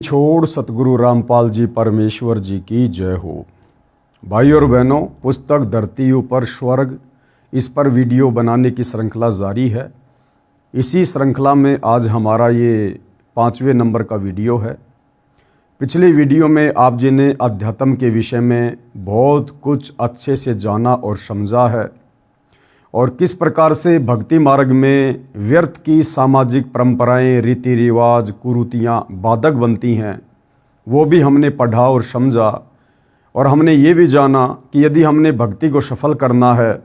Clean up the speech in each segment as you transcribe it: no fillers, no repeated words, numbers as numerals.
छोड़ सतगुरु रामपाल जी परमेश्वर जी की जय हो। भाई और बहनों, पुस्तक धरती ऊपर स्वर्ग, इस पर वीडियो बनाने की श्रृंखला जारी है। इसी श्रृंखला में आज हमारा ये 5वें नंबर का वीडियो है। पिछली वीडियो में आप जी ने अध्यात्म के विषय में बहुत कुछ अच्छे से जाना और समझा है, और किस प्रकार से भक्ति मार्ग में व्यर्थ की सामाजिक परंपराएं, रीति रिवाज, कुरीतियाँ बाधक बनती हैं, वो भी हमने पढ़ा और समझा। और हमने ये भी जाना कि यदि हमने भक्ति को सफल करना है,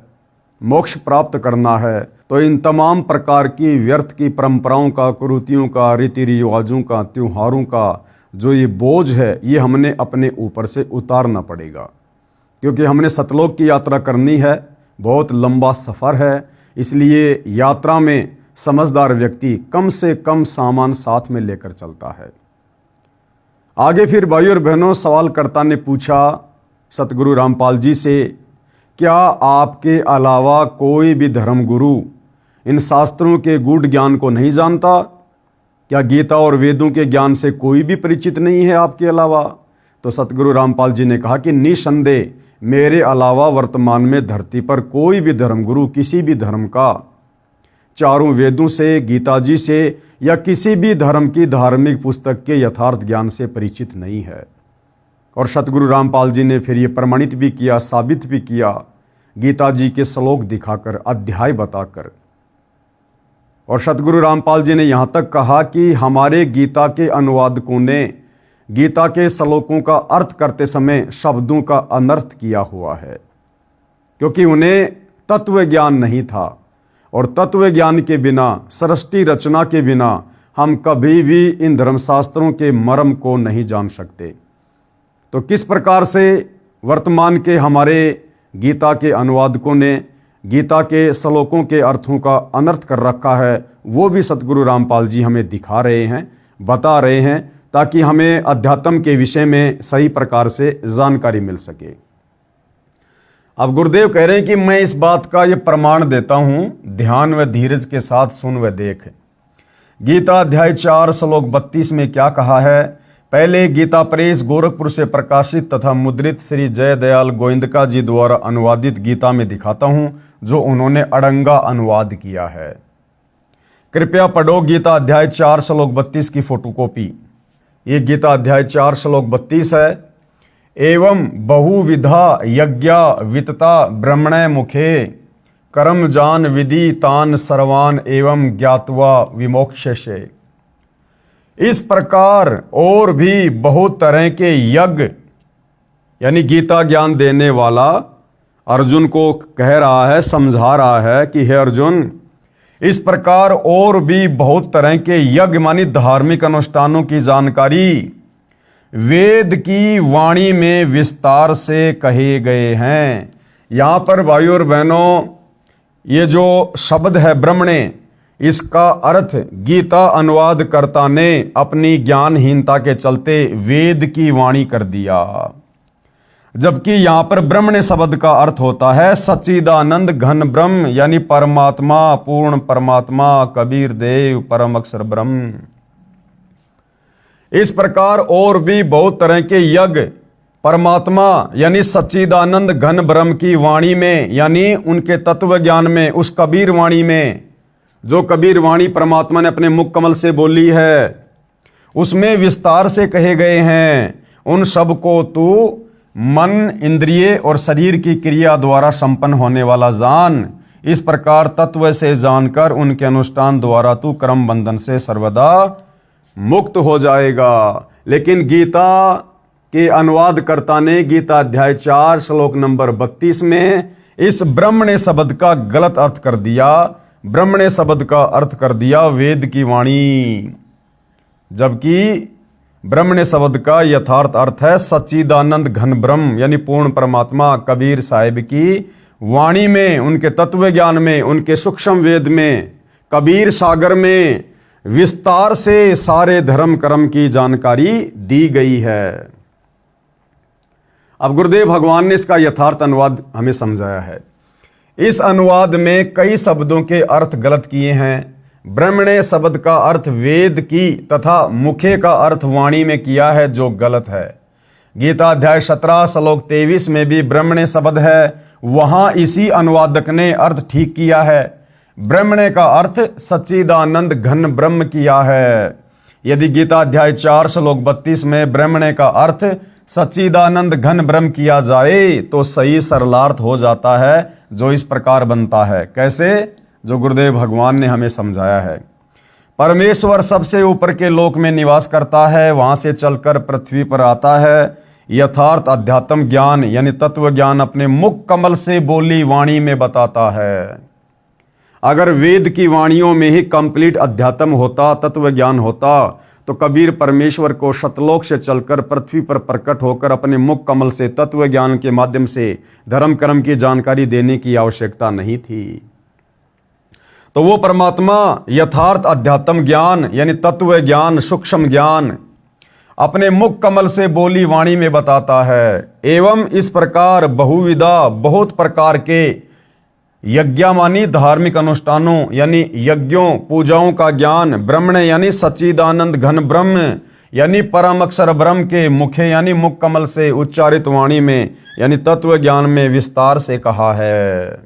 मोक्ष प्राप्त करना है, तो इन तमाम प्रकार की व्यर्थ की परंपराओं का, कुरीतियों का, रीति रिवाजों का, त्योहारों का जो ये बोझ है, ये हमने अपने ऊपर से उतारना पड़ेगा। क्योंकि हमने सतलोक की यात्रा करनी है, बहुत लंबा सफ़र है। इसलिए यात्रा में समझदार व्यक्ति कम से कम सामान साथ में लेकर चलता है। आगे फिर भाई और बहनों, सवालकर्ता ने पूछा सतगुरु रामपाल जी से, क्या आपके अलावा कोई भी धर्म गुरु इन शास्त्रों के गूढ़ ज्ञान को नहीं जानता? क्या गीता और वेदों के ज्ञान से कोई भी परिचित नहीं है आपके अलावा? तो सतगुरु रामपाल जी ने कहा कि निसंदेह मेरे अलावा वर्तमान में धरती पर कोई भी धर्मगुरु किसी भी धर्म का, चारों वेदों से, गीता जी से या किसी भी धर्म की धार्मिक पुस्तक के यथार्थ ज्ञान से परिचित नहीं है। और सतगुरु रामपाल जी ने फिर ये प्रमाणित भी किया, साबित भी किया, गीता जी के श्लोक दिखाकर, अध्याय बताकर। और सतगुरु रामपाल जी ने यहाँ तक कहा कि हमारे गीता के अनुवादकों ने गीता के श्लोकों का अर्थ करते समय शब्दों का अनर्थ किया हुआ है, क्योंकि उन्हें तत्व ज्ञान नहीं था। और तत्व ज्ञान के बिना, सृष्टि रचना के बिना हम कभी भी इन धर्मशास्त्रों के मर्म को नहीं जान सकते। तो किस प्रकार से वर्तमान के हमारे गीता के अनुवादकों ने गीता के श्लोकों के अर्थों का अनर्थ कर रखा है, वो भी सतगुरु रामपाल जी हमें दिखा रहे हैं, बता रहे हैं, ताकि हमें अध्यात्म के विषय में सही प्रकार से जानकारी मिल सके। अब गुरुदेव कह रहे हैं कि मैं इस बात का ये प्रमाण देता हूं, ध्यान व धीरज के साथ सुन व देख। गीता अध्याय 4 श्लोक 32 में क्या कहा है? पहले गीता प्रेस गोरखपुर से प्रकाशित तथा मुद्रित श्री जय दयाल गोविंदका जी द्वारा अनुवादित गीता में दिखाता हूं, जो उन्होंने अड़ंगा अनुवाद किया है। कृपया पढ़ो गीता अध्याय 4 श्लोक 32 की फोटोकॉपी। ये गीता अध्याय 4 श्लोक 32 है। एवं बहुविधा यज्ञा वितता ब्रह्मणे मुखे कर्म जान विधि तान सर्वान एवं ज्ञात्वा विमोक्षसे। इस प्रकार और भी बहुत तरह के यज्ञ, यानी गीता ज्ञान देने वाला अर्जुन को कह रहा है, समझा रहा है कि हे अर्जुन, इस प्रकार और भी बहुत तरह के यज्ञ मानी धार्मिक अनुष्ठानों की जानकारी वेद की वाणी में विस्तार से कहे गए हैं। यहाँ पर भाई और बहनों, ये जो शब्द है ब्रह्मणे, इसका अर्थ गीता अनुवादकर्ता ने अपनी ज्ञानहीनता के चलते वेद की वाणी कर दिया, जबकि यहाँ पर ब्रह्मणे शब्द का अर्थ होता है सच्चिदानंद घन ब्रह्म, यानी परमात्मा, पूर्ण परमात्मा, कबीर देव, परम अक्षर ब्रह्म। इस प्रकार और भी बहुत तरह के यज्ञ परमात्मा यानी सच्चिदानंद घन ब्रह्म की वाणी में, यानी उनके तत्व ज्ञान में, उस कबीर वाणी में, जो कबीर वाणी परमात्मा ने अपने मुख कमल से बोली है, उसमें विस्तार से कहे गए हैं। उन सब को तू मन, इंद्रिय और शरीर की क्रिया द्वारा संपन्न होने वाला जान। इस प्रकार तत्व से जानकर उनके अनुष्ठान द्वारा तू कर्म बंधन से सर्वदा मुक्त हो जाएगा। लेकिन गीता के अनुवादकर्ता ने गीता अध्याय 4 श्लोक नंबर 32 में इस ब्रह्मणे शब्द का गलत अर्थ कर दिया। ब्रह्मणे शब्द का अर्थ कर दिया वेद की वाणी, जबकि ब्रह्मणे शब्द का यथार्थ अर्थ है सच्चिदानंद घन ब्रह्म, यानी पूर्ण परमात्मा, कबीर साहिब की वाणी में, उनके तत्व ज्ञान में, उनके सूक्ष्म वेद में, कबीर सागर में विस्तार से सारे धर्म कर्म की जानकारी दी गई है। अब गुरुदेव भगवान ने इसका यथार्थ अनुवाद हमें समझाया है। इस अनुवाद में कई शब्दों के अर्थ गलत किए हैं। ब्रह्मणे शब्द का अर्थ वेद की तथा मुखे का अर्थ वाणी में किया है, जो गलत है। गीता अध्याय 17 श्लोक 23 में भी ब्रह्मणे शब्द है, वहां इसी अनुवादक ने अर्थ ठीक किया है। ब्रह्मणे का अर्थ सच्चिदानंद घन ब्रह्म किया है। यदि गीता अध्याय 4 श्लोक 32 में ब्रह्मणे का अर्थ सच्चिदानंद घन ब्रह्म किया जाए तो सही सरलार्थ हो जाता है, जो इस प्रकार बनता है। कैसे? जो गुरुदेव भगवान ने हमें समझाया है। परमेश्वर सबसे ऊपर के लोक में निवास करता है, वहां से चलकर पृथ्वी पर आता है। यथार्थ अध्यात्म ज्ञान यानी तत्व ज्ञान अपने मुख कमल से बोली वाणी में बताता है। अगर वेद की वाणियों में ही कंप्लीट अध्यात्म होता, तत्व ज्ञान होता, तो कबीर परमेश्वर को शतलोक से चलकर पृथ्वी पर प्रकट होकर अपने मुख कमल से तत्व ज्ञान के माध्यम से धर्म कर्म की जानकारी देने की आवश्यकता नहीं थी। तो वो परमात्मा यथार्थ अध्यात्म ज्ञान यानी तत्व ज्ञान, सूक्ष्म ज्ञान अपने मुख कमल से बोली वाणी में बताता है। एवं इस प्रकार बहुविधा बहुत प्रकार के यज्ञामानी धार्मिक अनुष्ठानों यानी यज्ञों पूजाओं का ज्ञान ब्रह्मणे यानी सच्चिदानंद घन ब्रह्म यानी परम अक्षर ब्रह्म के मुखे यानी मुख कमल से उच्चारित वाणी में यानी तत्व ज्ञान में विस्तार से कहा है।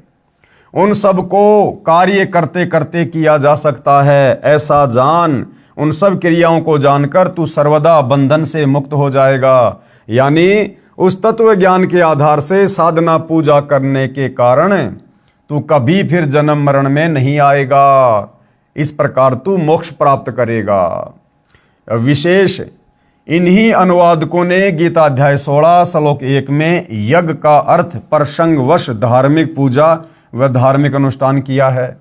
उन सब को कार्य करते करते किया जा सकता है, ऐसा जान। उन सब क्रियाओं को जानकर तू सर्वदा बंधन से मुक्त हो जाएगा। यानी उस तत्व ज्ञान के आधार से साधना पूजा करने के कारण तू कभी फिर जन्म मरण में नहीं आएगा। इस प्रकार तू मोक्ष प्राप्त करेगा। विशेष इन्हीं अनुवादकों ने गीता अध्याय 16 श्लोक 1 में यज्ञ का अर्थ प्रसंगवश धार्मिक पूजा व धार्मिक अनुष्ठान किया है,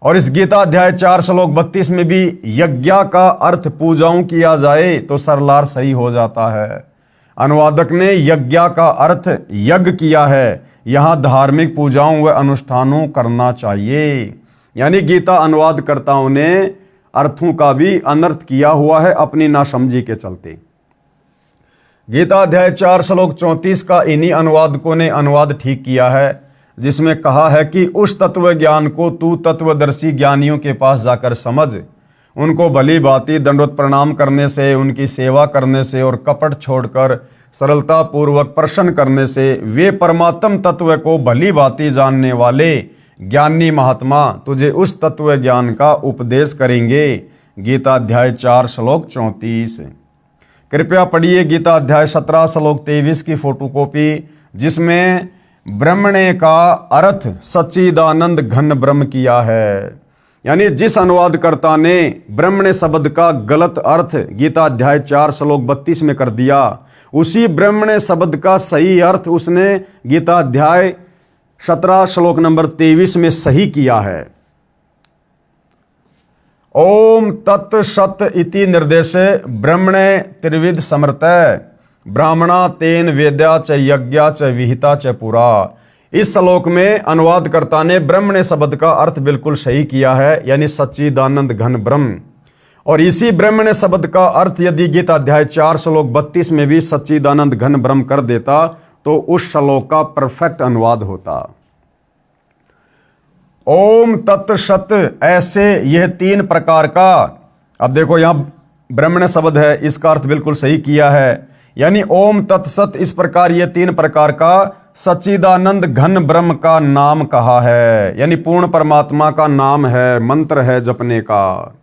और इस गीता अध्याय 4 श्लोक 32 में भी यज्ञ का अर्थ पूजाओं किया जाए तो सरलार सही हो जाता है। अनुवादक ने यज्ञ का अर्थ यज्ञ किया है, यहां धार्मिक पूजाओं व अनुष्ठानों करना चाहिए। यानी गीता अनुवादकर्ताओं ने अर्थों का भी अनर्थ किया हुआ है अपनी नासमझी के चलते। गीता अध्याय 4 श्लोक 34 का इन्हीं अनुवादकों ने अनुवाद ठीक किया है, जिसमें कहा है कि उस तत्व ज्ञान को तू तत्वदर्शी ज्ञानियों के पास जाकर समझ। उनको भली भांति दंडवत प्रणाम करने से, उनकी सेवा करने से और कपट छोड़कर सरलता पूर्वक प्रसन्न करने से वे परमात्म तत्व को भली भांति जानने वाले ज्ञानी महात्मा तुझे उस तत्व ज्ञान का उपदेश करेंगे। गीता अध्याय 4 श्लोक 34। कृपया पढ़िए गीता अध्याय 17 श्लोक 23 की फोटोकॉपी, जिसमें ब्रह्मणे का अर्थ सच्चिदानंद घन ब्रह्म किया है। यानी जिस अनुवादकर्ता ने ब्रह्मणे शब्द का गलत अर्थ गीता अध्याय 4 श्लोक 32 में कर दिया, उसी ब्रह्मणे शब्द का सही अर्थ उसने गीता अध्याय 17 श्लोक नंबर 23 में सही किया है। ओम तत् सत इति निर्देशे ब्रह्मणे त्रिविध समर्तय ब्राह्मणा तेन वेद्या च यज्ञा च विहिता च पुरा। इस श्लोक में अनुवादकर्ता ने ब्रह्मणे शब्द का अर्थ बिल्कुल सही किया है, यानी सच्चिदानंद घन ब्रह्म। और इसी ब्रह्मणे शब्द का अर्थ यदि गीता अध्याय 4 श्लोक 32 में भी सच्चिदानंद घन ब्रह्म कर देता तो उस श्लोक का परफेक्ट अनुवाद होता। ओम तत् सत, ऐसे यह 3 प्रकार का, अब देखो यहां ब्रह्मणे शब्द है, इसका अर्थ बिल्कुल सही किया है। यानी ओम तत्सत, इस प्रकार ये 3 प्रकार का सच्चिदानंद घन ब्रह्म का नाम कहा है, यानी पूर्ण परमात्मा का नाम है, मंत्र है जपने का।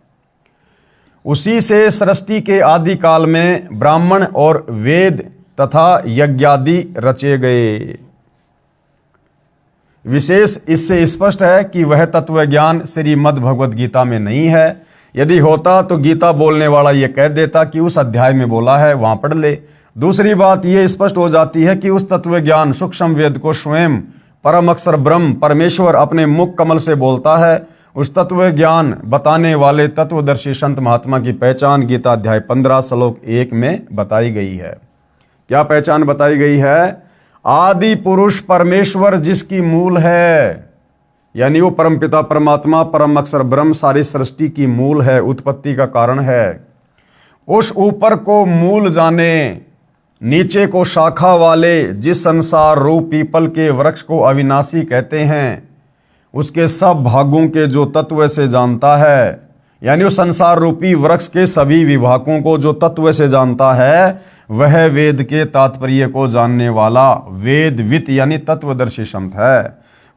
उसी से सृष्टि के आदि काल में ब्राह्मण और वेद तथा यज्ञादि रचे गए। विशेष इससे स्पष्ट है कि वह तत्व ज्ञान श्रीमद् भगवद गीता में नहीं है। यदि होता तो गीता बोलने वाला यह कह देता कि उस अध्याय में बोला है, वहां पढ़ ले। दूसरी बात यह स्पष्ट हो जाती है कि उस तत्व ज्ञान सूक्ष्म वेद को स्वयं परम अक्षर ब्रह्म परमेश्वर अपने मुख कमल से बोलता है। उस तत्व ज्ञान बताने वाले तत्वदर्शी संत महात्मा की पहचान गीता अध्याय 15 श्लोक 1 में बताई गई है। क्या पहचान बताई गई है? आदि पुरुष परमेश्वर जिसकी मूल है, यानी वो परमपिता परमात्मा परम अक्षर ब्रह्म सारी सृष्टि की मूल है, उत्पत्ति का कारण है। उस ऊपर को मूल जाने, नीचे को शाखा वाले, जिस संसार रूप पीपल के वृक्ष को अविनाशी कहते हैं, उसके सब भागों के जो तत्व से जानता है, यानी उस संसार रूपी वृक्ष के सभी विभागों को जो तत्व से जानता है, वह वेद के तात्पर्य को जानने वाला वेदवित यानी तत्वदर्शी संत है।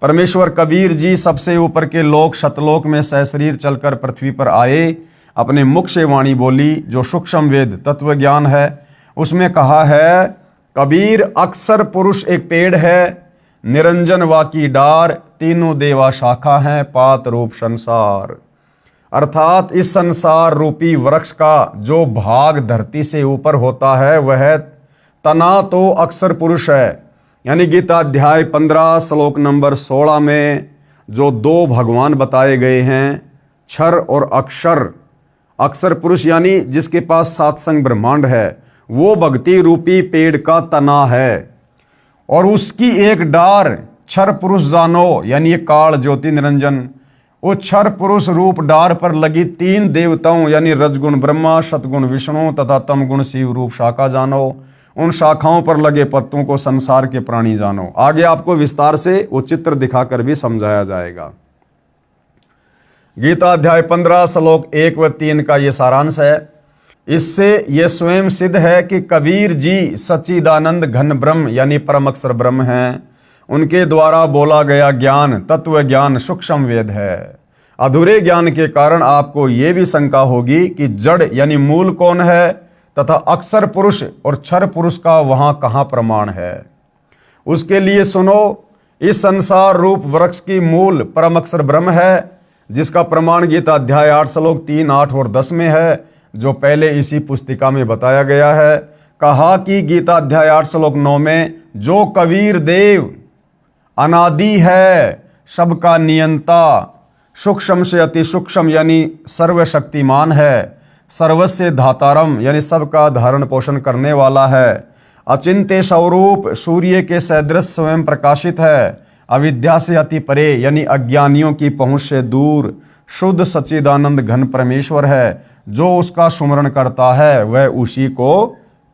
परमेश्वर कबीर जी सबसे ऊपर के लोक शतलोक में सशरीर चलकर पृथ्वी पर आए, अपने मुख से वाणी बोली जो सूक्ष्म वेद तत्व ज्ञान है। उसमें कहा है, कबीर अक्सर पुरुष एक पेड़ है, निरंजन वा की डार, तीनों देवा शाखा हैं, पात रूप संसार। अर्थात इस संसार रूपी वृक्ष का जो भाग धरती से ऊपर होता है वह तना तो अक्सर पुरुष है। यानी गीता अध्याय 15 श्लोक नंबर 16 में जो दो भगवान बताए गए हैं, क्षर और अक्षर। अक्षर पुरुष यानी जिसके पास सात संग ब्रह्मांड है, वो भक्ति रूपी पेड़ का तना है, और उसकी एक डार क्षर पुरुष जानो, यानी ये काल ज्योति निरंजन। वो क्षर पुरुष रूप डार पर लगी तीन देवताओं यानी रजगुण ब्रह्मा, सतगुण विष्णु तथा तमगुण शिव रूप शाखा जानो। उन शाखाओं पर लगे पत्तों को संसार के प्राणी जानो। आगे आपको विस्तार से वो चित्र दिखाकर भी समझाया जाएगा। गीता अध्याय 15 श्लोक 1 व 3 का ये सारांश है। इससे यह स्वयं सिद्ध है कि कबीर जी सच्चिदानंद घन ब्रह्म यानी परम अक्षर ब्रह्म हैं। उनके द्वारा बोला गया ज्ञान तत्व ज्ञान सूक्ष्म वेद है। अधूरे ज्ञान के कारण आपको यह भी शंका होगी कि जड़ यानी मूल कौन है तथा अक्षर पुरुष और क्षर पुरुष का वहां कहां प्रमाण है। उसके लिए सुनो, इस संसार रूप वृक्ष की मूल परम अक्षर ब्रह्म है, जिसका प्रमाण गीता अध्याय 8 श्लोक 3, 8 और 10 में है, जो पहले इसी पुस्तिका में बताया गया है। कहा कि गीता अध्याय 8 श्लोक 9 में जो कबीर देव अनादि है, सबका नियंता, सूक्ष्म से अति सूक्ष्म यानी सर्वशक्तिमान है, सर्वस्य धातारम यानी सबका धारण पोषण करने वाला है, अचिंत्य स्वरूप सूर्य के सदृश स्वयं प्रकाशित है, अविद्या से अति परे यानी अज्ञानियों की पहुंच से दूर, शुद्ध सच्चिदानंद घन परमेश्वर है। जो उसका सुमरण करता है वह उसी को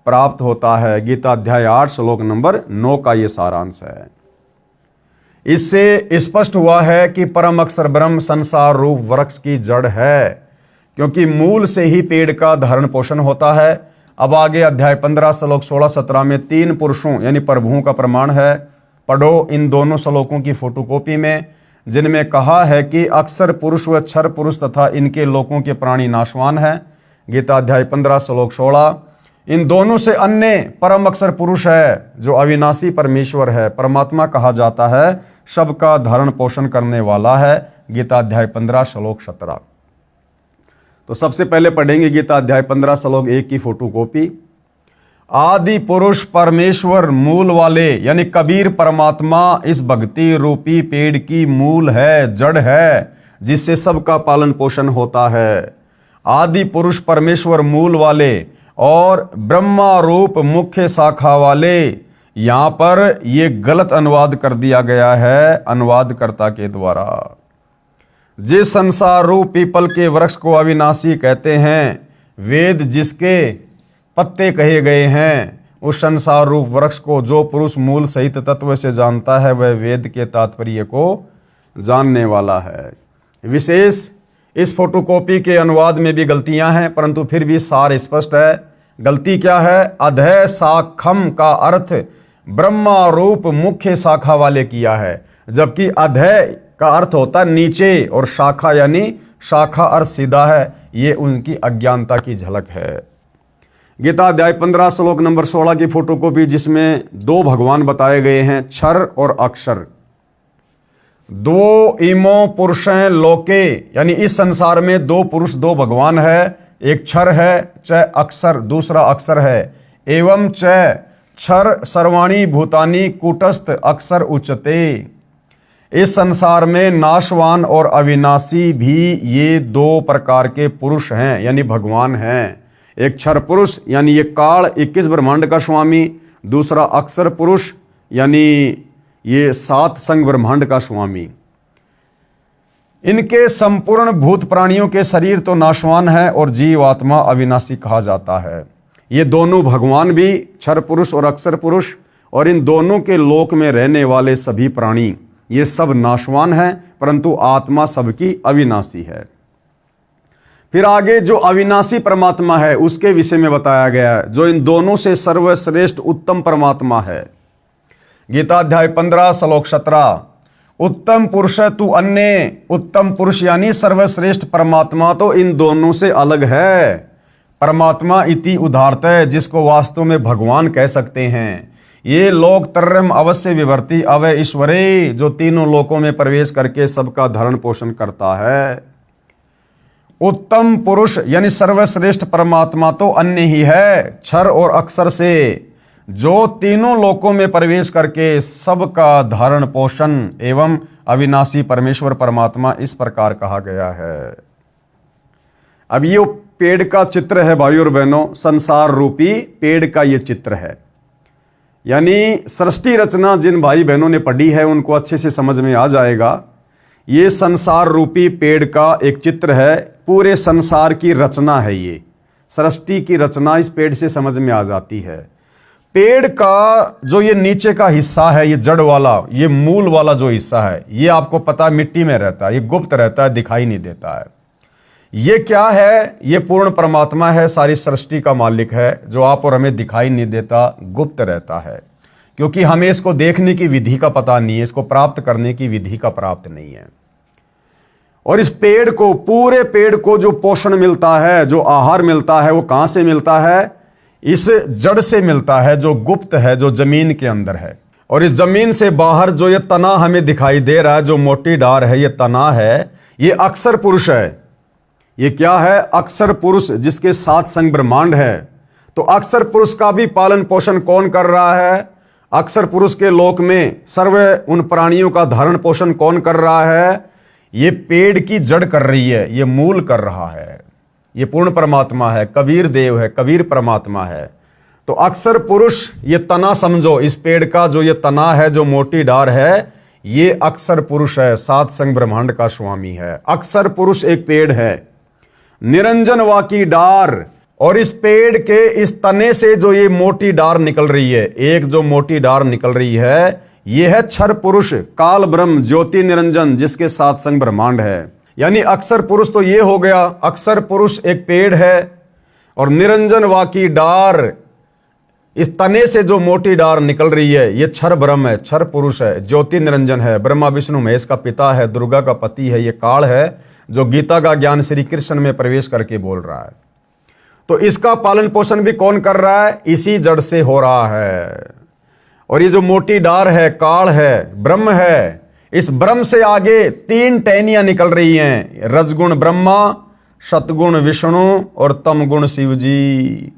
प्राप्त होता है। गीता अध्याय 8 श्लोक नंबर 9 का ये सारांश है। इससे स्पष्ट हुआ है कि परम अक्षर ब्रह्म संसार रूप वृक्ष की जड़ है, क्योंकि मूल से ही पेड़ का धारण पोषण होता है। अब आगे अध्याय 15 श्लोक 16-17 में तीन पुरुषों यानी प्रभुओं का प्रमाण है। पढ़ो इन दोनों श्लोकों की फोटोकॉपी में, जिनमें कहा है कि अक्षर पुरुष व क्षर पुरुष तथा इनके लोकों के प्राणी नाशवान हैं। गीता अध्याय 15 श्लोक 16। इन दोनों से अन्य परम अक्षर पुरुष है जो अविनाशी परमेश्वर है, परमात्मा कहा जाता है, सबका धारण पोषण करने वाला है। गीता अध्याय 15 श्लोक 17। तो सबसे पहले पढ़ेंगे गीता अध्याय 15 श्लोक 1 की फोटोकॉपी। आदि पुरुष परमेश्वर मूल वाले यानी कबीर परमात्मा इस भक्ति रूपी पेड़ की मूल है, जड़ है, जिससे सबका पालन पोषण होता है। आदि पुरुष परमेश्वर मूल वाले और ब्रह्मा रूप मुख्य शाखा वाले। यहां पर यह गलत अनुवाद कर दिया गया है अनुवादकर्ता के द्वारा। जिस संसार रूप पीपल के वृक्ष को अविनाशी कहते हैं, वेद जिसके पत्ते कहे गए हैं, उस संसार रूप वृक्ष को जो पुरुष मूल सहित तत्व से जानता है वह वेद के तात्पर्य को जानने वाला है। विशेष इस फोटोकॉपी के अनुवाद में भी गलतियां हैं, परंतु फिर भी सार स्पष्ट है। गलती क्या है? अधय शाखम का अर्थ ब्रह्मा रूप मुख्य शाखा वाले किया है, जबकि अधय का अर्थ होता है नीचे और शाखा यानी शाखा अर्थ सीधा है। ये उनकी अज्ञानता की झलक है। गीता अध्याय 15 श्लोक नंबर 16 की फोटोकॉपी, जिसमें दो भगवान बताए गए हैं, क्षर और अक्षर। दो इमो पुरुषें लोके यानी इस संसार में दो पुरुष दो भगवान है, एक क्षर है च अक्षर, दूसरा अक्षर है। एवं च क्षर सर्वाणी भूतानी कूटस्थ अक्षर उच्चते। इस संसार में नाशवान और अविनाशी भी ये दो प्रकार के पुरुष हैं यानी भगवान हैं। एक क्षर पुरुष यानी ये काल 21 ब्रह्मांड का स्वामी, दूसरा अक्षर पुरुष यानी ये 7 संग ब्रह्मांड का स्वामी। इनके संपूर्ण भूत प्राणियों के शरीर तो नाशवान है और जीवात्मा अविनाशी कहा जाता है। ये दोनों भगवान भी क्षर पुरुष और अक्षर पुरुष, और इन दोनों के लोक में रहने वाले सभी प्राणी ये सब नाशवान हैं, परंतु आत्मा सबकी अविनाशी है। फिर आगे जो अविनाशी परमात्मा है उसके विषय में बताया गया है, जो इन दोनों से सर्वश्रेष्ठ उत्तम परमात्मा है। गीता अध्याय 15 श्लोक 17, उत्तम पुरुष तू अन्य, उत्तम पुरुष यानी सर्वश्रेष्ठ परमात्मा तो इन दोनों से अलग है। परमात्मा इति उदाहरत है, जिसको वास्तव में भगवान कह सकते हैं। ये लोक त्रयम् अवश्य विवर्ति अवय ईश्वरे, जो तीनों लोकों में प्रवेश करके सबका धरण पोषण करता है। उत्तम पुरुष यानी सर्वश्रेष्ठ परमात्मा तो अन्य ही है, क्षर और अक्षर से, जो तीनों लोकों में प्रवेश करके सबका धारण पोषण एवं अविनाशी परमेश्वर परमात्मा इस प्रकार कहा गया है। अब ये पेड़ का चित्र है भाई और बहनों, संसार रूपी पेड़ का ये चित्र है। यानी सृष्टि रचना जिन भाई बहनों ने पढ़ी है उनको अच्छे से समझ में आ जाएगा। ये संसार रूपी पेड़ का एक चित्र है, पूरे संसार की रचना है। ये सृष्टि की रचना इस पेड़ से समझ में आ जाती है। पेड़ का जो ये नीचे का हिस्सा है, ये जड़ वाला, ये मूल वाला जो हिस्सा है, ये आपको पता है मिट्टी में रहता है, ये गुप्त रहता है, दिखाई नहीं देता है। ये क्या है? ये पूर्ण परमात्मा है, सारी सृष्टि का मालिक है, जो आप और हमें दिखाई नहीं देता, गुप्त रहता है, क्योंकि हमें इसको देखने की विधि का पता नहीं है, इसको प्राप्त करने की विधि का प्राप्त नहीं है। और इस पेड़ को, पूरे पेड़ को जो पोषण मिलता है, जो आहार मिलता है, वो कहां से मिलता है? इस जड़ से मिलता है, जो गुप्त है, जो जमीन के अंदर है। और इस जमीन से बाहर जो ये तना हमें दिखाई दे रहा है, जो मोटी डार है, ये तना है, ये अक्षर पुरुष है। ये क्या है? अक्षर पुरुष, जिसके साथ संग ब्रह्मांड है। तो अक्षर पुरुष का भी पालन पोषण कौन कर रहा है? अक्षर पुरुष के लोक में सर्व उन प्राणियों का धारण पोषण कौन कर रहा है? ये पेड़ की जड़ कर रही है, ये मूल कर रहा है। ये पूर्ण परमात्मा है, कबीर देव है, कबीर परमात्मा है। तो अक्षर पुरुष ये तना समझो, इस पेड़ का जो ये तना है, जो मोटी डार है, ये अक्षर पुरुष है, सात संग ब्रह्मांड का स्वामी है। अक्षर पुरुष एक पेड़ है, निरंजन वाकी डार। और इस पेड़ के इस तने से जो ये मोटी डार निकल रही है, एक जो मोटी डार निकल रही है, ये है क्षर पुरुष, काल ब्रह्म, ज्योति निरंजन, जिसके साथ संग ब्रह्मांड है। यानी अक्षर पुरुष तो ये हो गया, अक्षर पुरुष एक पेड़ है, और निरंजन वाकी डार, इस तने से जो मोटी डार निकल रही है, ये क्षर ब्रह्म है, क्षर पुरुष है, ज्योति निरंजन है, ब्रह्मा विष्णु महेश का पिता है, दुर्गा का पति है, ये काल है, जो गीता का ज्ञान श्री कृष्ण में प्रवेश करके बोल रहा है। तो इसका पालन पोषण भी कौन कर रहा है? इसी जड़ से हो रहा है। और ये जो मोटी डार है, काल है, ब्रह्म है, इस ब्रह्म से आगे तीन टहनियां निकल रही हैं, रजगुण ब्रह्मा, सतगुण विष्णु और तमगुण शिव जी।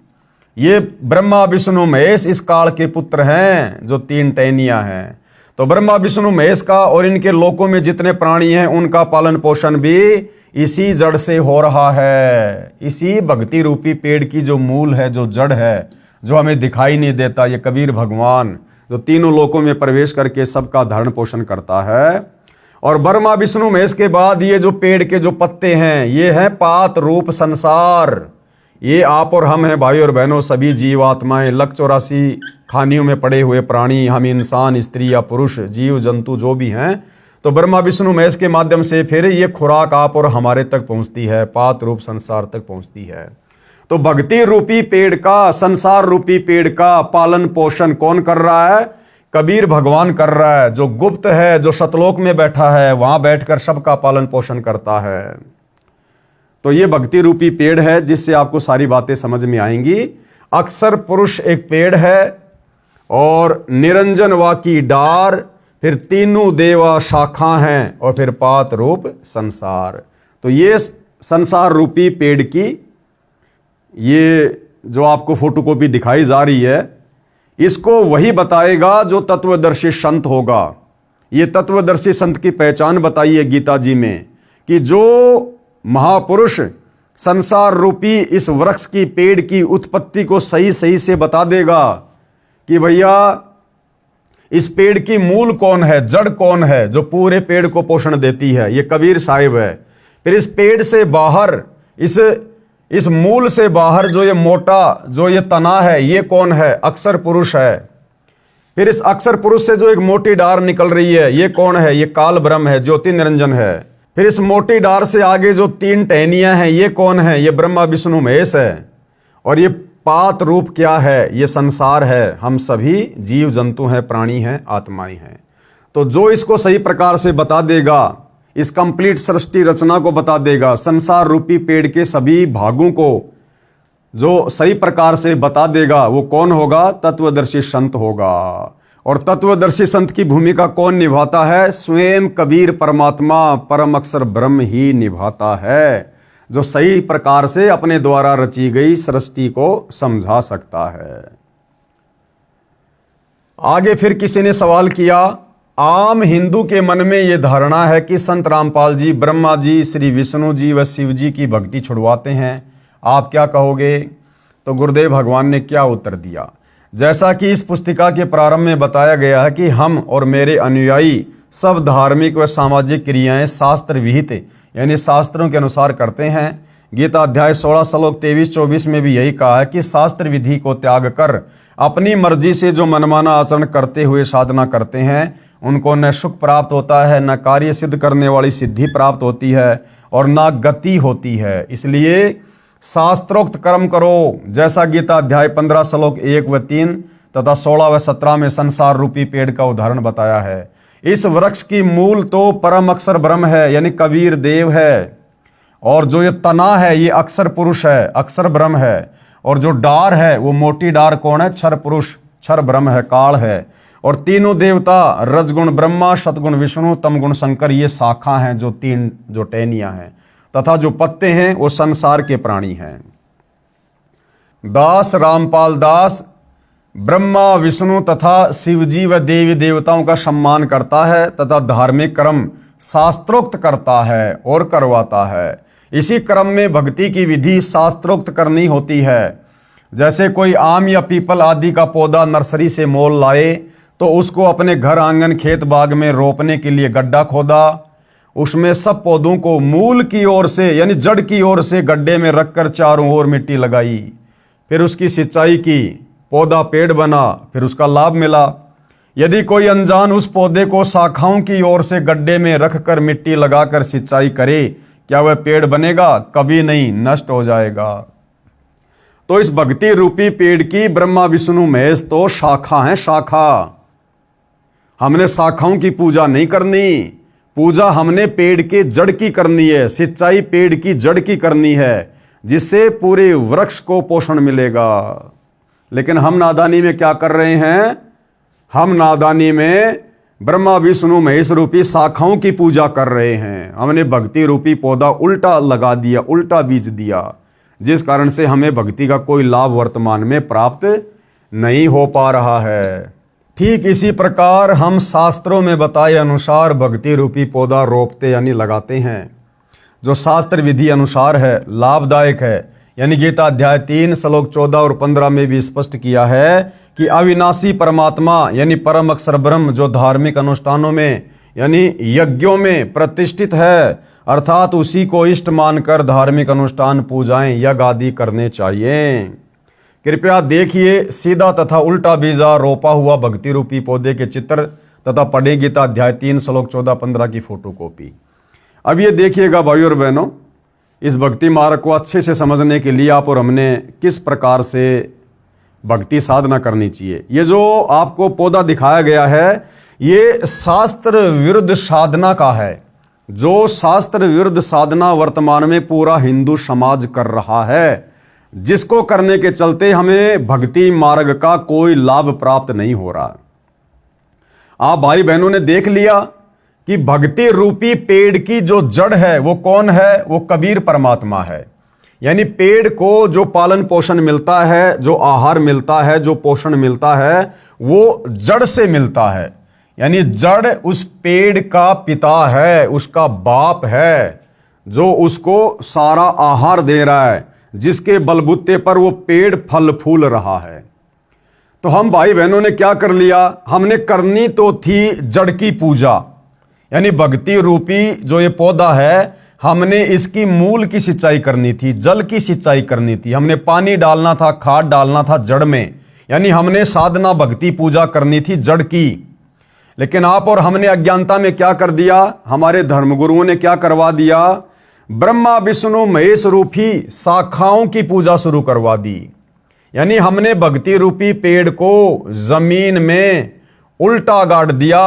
ये ब्रह्मा विष्णु महेश इस काल के पुत्र हैं, जो तीन टहनियां हैं। तो ब्रह्मा विष्णु महेश का और इनके लोकों में जितने प्राणी हैं, उनका पालन पोषण भी इसी जड़ से हो रहा है। इसी भक्ति रूपी पेड़ की जो मूल है, जो जड़ है, जो हमें दिखाई नहीं देता, ये कबीर भगवान, जो तीनों लोकों में प्रवेश करके सबका धारण पोषण करता है। और ब्रह्मा विष्णु महेश के बाद ये जो पेड़ के जो पत्ते हैं, ये है पात रूप संसार। ये आप और हम हैं भाई और बहनों, सभी जीवात्माएं, 184 खानियों में पड़े हुए प्राणी, हम इंसान, स्त्री या पुरुष, जीव जंतु जो भी हैं। तो ब्रह्मा विष्णु महेश के माध्यम से फिर ये खुराक आप और हमारे तक पहुंचती है, पात रूप संसार तक पहुंचती है। तो भक्ति रूपी पेड़ का, संसार रूपी पेड़ का पालन पोषण कौन कर रहा है? कबीर भगवान कर रहा है, जो गुप्त है, जो सतलोक में बैठा है, वहां बैठकर सबका पालन पोषण करता है। तो ये भक्ति रूपी पेड़ है, जिससे आपको सारी बातें समझ में आएंगी। अक्षर पुरुष एक पेड़ है, और निरंजन वाकी डार, फिर तीनों देवा शाखा हैं, और फिर पात रूप संसार। तो ये संसार रूपी पेड़ की ये जो आपको फोटोकॉपी दिखाई जा रही है, इसको वही बताएगा जो तत्वदर्शी संत होगा। ये तत्वदर्शी संत की पहचान बताई है गीता जी में, कि जो महापुरुष संसार रूपी इस वृक्ष की, पेड़ की उत्पत्ति को सही सही से बता देगा कि भैया इस पेड़ की मूल कौन है, जड़ कौन है, जो पूरे पेड़ को पोषण देती है, ये कबीर साहिब है। फिर इस पेड़ से बाहर, इस मूल से बाहर जो ये मोटा, जो ये तना है, ये कौन है? अक्षर पुरुष है। फिर इस अक्षर पुरुष से जो एक मोटी डार निकल रही है, ये कौन है? ये काल ब्रह्म है, ज्योति निरंजन है। फिर इस मोटी डार से आगे जो 3 टहनियां हैं, ये कौन है? ये ब्रह्मा विष्णु महेश है। और ये पात रूप क्या है? ये संसार है। हम सभी जीव जंतु हैं, प्राणी हैं, आत्माएं हैं। तो जो इसको सही प्रकार से बता देगा, इस कंप्लीट सृष्टि रचना को बता देगा, संसार रूपी पेड़ के सभी भागों को जो सही प्रकार से बता देगा, वो कौन होगा? तत्वदर्शी संत होगा। और तत्वदर्शी संत की भूमिका कौन निभाता है? स्वयं कबीर परमात्मा परम अक्षर ब्रह्म ही निभाता है, जो सही प्रकार से अपने द्वारा रची गई सृष्टि को समझा सकता है। आगे फिर किसी ने सवाल किया, आम हिंदू के मन में यह धारणा है कि संत रामपाल जी ब्रह्मा जी, श्री विष्णु जी व शिव जी की भक्ति छुड़वाते हैं, आप क्या कहोगे? तो गुरुदेव भगवान ने क्या उत्तर दिया? जैसा कि इस पुस्तिका के प्रारंभ में बताया गया है कि हम और मेरे अनुयायी सब धार्मिक व सामाजिक क्रियाएं शास्त्र विहित यानी शास्त्रों के अनुसार करते हैं। गीता अध्याय 16 श्लोक 23-24 में भी यही कहा है कि शास्त्र विधि को त्याग कर अपनी मर्जी से जो मनमाना आचरण करते हुए साधना करते हैं, उनको न सुख प्राप्त होता है, न कार्य सिद्ध करने वाली सिद्धि प्राप्त होती है, और न गति होती है। इसलिए शास्त्रोक्त कर्म करो, जैसा गीता अध्याय 15 श्लोक 1 व 3 तथा 16 व 17 में संसार रूपी पेड़ का उदाहरण बताया है। इस वृक्ष की मूल तो परम अक्षर ब्रह्म है, यानी कबीर देव है, और जो ये तना है ये अक्षर पुरुष है, अक्षर ब्रह्म है, और जो डार है वो मोटी डार कौन है? क्षर पुरुष, क्षर ब्रह्म है, काल है। और तीनों देवता रजगुण ब्रह्मा, सतगुण विष्णु, तमगुण शंकर, ये शाखा हैं, जो 3 जो टहनियां हैं, तथा जो पत्ते हैं वो संसार के प्राणी हैं। दास रामपाल दास ब्रह्मा विष्णु तथा शिवजी व देवी देवताओं का सम्मान करता है तथा धार्मिक कर्म शास्त्रोक्त करता है और करवाता है। इसी क्रम में भक्ति की विधि शास्त्रोक्त करनी होती है। जैसे कोई आम या पीपल आदि का पौधा नर्सरी से मोल लाए तो उसको अपने घर आंगन खेत बाग में रोपने के लिए गड्ढा खोदा, उसमें सब पौधों को मूल की ओर से यानी जड़ की ओर से गड्ढे में रखकर चारों ओर मिट्टी लगाई, फिर उसकी सिंचाई की, पौधा पेड़ बना, फिर उसका लाभ मिला। यदि कोई अनजान उस पौधे को शाखाओं की ओर से गड्ढे में रखकर मिट्टी लगाकर सिंचाई करे, क्या वह पेड़ बनेगा? कभी नहीं, नष्ट हो जाएगा। तो इस भक्ति रूपी पेड़ की ब्रह्मा विष्णु महेश तो शाखा है, शाखा। हमने शाखाओं की पूजा नहीं करनी, पूजा हमने पेड़ के जड़ की करनी है, सिंचाई पेड़ की जड़ की करनी है, जिससे पूरे वृक्ष को पोषण मिलेगा। लेकिन हम नादानी में क्या कर रहे हैं? हम नादानी में ब्रह्मा विष्णु महेश रूपी शाखाओं की पूजा कर रहे हैं। हमने भक्ति रूपी पौधा उल्टा लगा दिया, उल्टा बीज दिया, जिस कारण से हमें भक्ति का कोई लाभ वर्तमान में प्राप्त नहीं हो पा रहा है। ठीक इसी प्रकार हम शास्त्रों में बताए अनुसार भक्ति रूपी पौधा रोपते यानी लगाते हैं, जो शास्त्र विधि अनुसार है, लाभदायक है। यानी गीता अध्याय 3 श्लोक 14 और 15 में भी स्पष्ट किया है कि अविनाशी परमात्मा यानी परम अक्षर ब्रह्म जो धार्मिक अनुष्ठानों में यानी यज्ञों में प्रतिष्ठित है, अर्थात उसी को इष्ट मानकर धार्मिक अनुष्ठान, पूजाएं, यज्ञ आदि करने चाहिए। कृपया देखिए सीधा तथा उल्टा बीजा रोपा हुआ भक्ति रूपी पौधे के चित्र तथा पढ़े गीता अध्याय 3 श्लोक 14-15 की फोटोकॉपी। अब ये देखिएगा भाइयों और बहनों, इस भक्ति मार्ग को अच्छे से समझने के लिए आप और हमने किस प्रकार से भक्ति साधना करनी चाहिए। ये जो आपको पौधा दिखाया गया है ये शास्त्र विरुद्ध साधना का है, जो शास्त्र विरुद्ध साधना वर्तमान में पूरा हिंदू समाज कर रहा है, जिसको करने के चलते हमें भक्ति मार्ग का कोई लाभ प्राप्त नहीं हो रहा। आप भाई बहनों ने देख लिया कि भक्ति रूपी पेड़ की जो जड़ है वो कौन है? वो कबीर परमात्मा है। यानी पेड़ को जो पालन पोषण मिलता है, जो आहार मिलता है, जो पोषण मिलता है, वो जड़ से मिलता है। यानी जड़ उस पेड़ का पिता है, उसका बाप है, जो उसको सारा आहार दे रहा है, जिसके बलबूते पर वो पेड़ फल फूल रहा है। तो हम भाई बहनों ने क्या कर लिया? हमने करनी तो थी जड़ की पूजा, यानी भक्ति रूपी जो ये पौधा है, हमने इसकी मूल की सिंचाई करनी थी, जल की सिंचाई करनी थी, हमने पानी डालना था, खाद डालना था जड़ में। यानी हमने साधना भक्ति पूजा करनी थी जड़ की। लेकिन आप और हमने अज्ञानता में क्या कर दिया, हमारे धर्मगुरुओं ने क्या करवा दिया, ब्रह्मा विष्णु महेश रूपी शाखाओं की पूजा शुरू करवा दी। यानी हमने भक्ति रूपी पेड़ को जमीन में उल्टा गाड़ दिया।